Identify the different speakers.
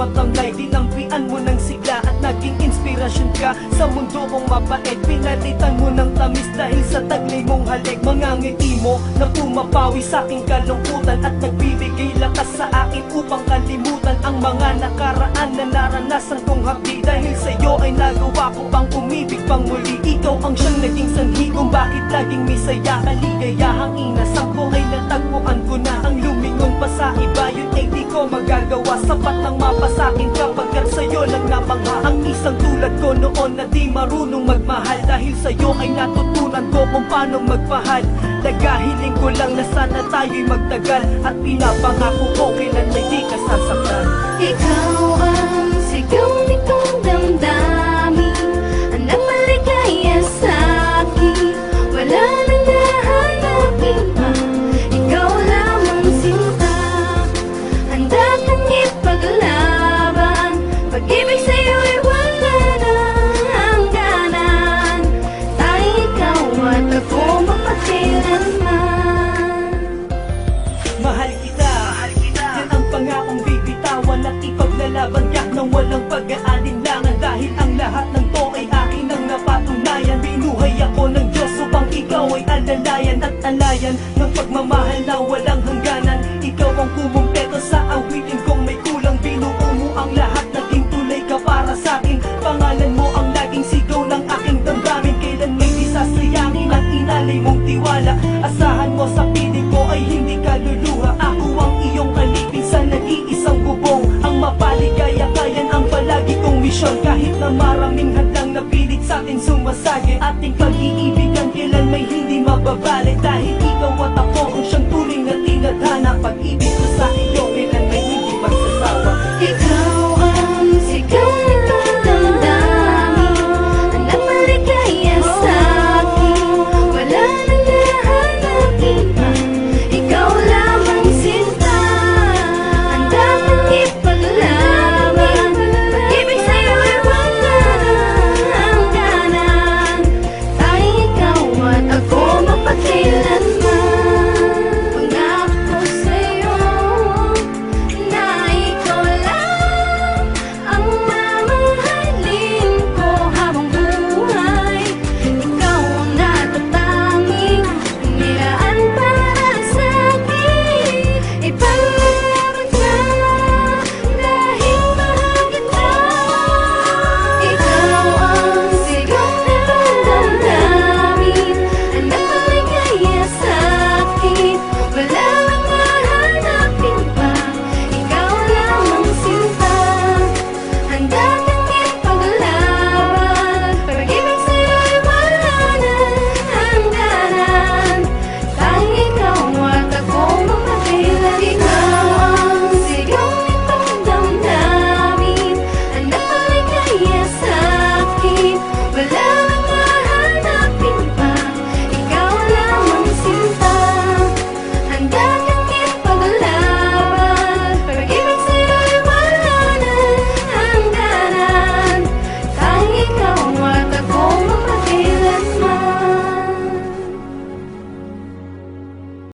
Speaker 1: matamlay. Dinampian mo ng sigla at naging inspirasyon ka sa mundo kong mapait. Pinalitan mo ng tamis dahil sa taglay mong halik. Mga ngiti mo na pumapawi sa aking kalungkutan at nagbibigay lakas sa akin upang kalimutan ang mga nakaraan na naranasan kong hapdi. Dahil sa'yo ay nagawa ko pang umibig pang muli. Ikaw ang siyang naging sanhi kung bakit laging misaya. Kaligayahang inasang ko ay natagpuan ko na. Ang lumingon pa sa iba, yun ay di ko magagawa. Sapat lang mapasakin kapagkat sa'yo lang namangha. Ang isang tulad ko noon na di marunong magmahal. Dahil sa'yo ay natutunan ko kung paano magpahal. Nagahiling ko lang na sana tayo'y magtagal. At pinapangako ko kailan may di ka sasaktan.
Speaker 2: Ikaw ang sigaw nitong damdamin, ang nagmaligaya sa'kin. Wala nang nahanapin pa, ikaw lamang sinta. Handa kang ipaglaban, pag-ibig sa'yo'y wala nang hangganan. Tanging ikaw at ako mapakailanman.
Speaker 1: Mahal kita, yan ang pangakong bibitawan at ipaglalaban ka nang walang pag-aalinlangan. Dahil ang lahat ng to ay akin ang napatunayan. Binuhay ako ng Diyos upang ikaw ay alalayan at alayan ng pagmamahal na walang hangganan. Ikaw ang kumumpleto sa awitin kong may kulang. Binuo mo ang lahat, naging tulay ka para sa'kin. Pangalan mo ang laging sigaw ng aking damdamin. Kailan may di sasayangin ang inalay mong tiwala. Asahan mo sa piling ko ay hindi ka luluha. Ako ang iyong alipin sa nag-iisang bubong. Ang mapaligaya kayan ang palagi kong misyon. Kahit na maraming hadlang na pilit sa'tin sumasagi, ating pag-iibigan kailan may hindi mababalik.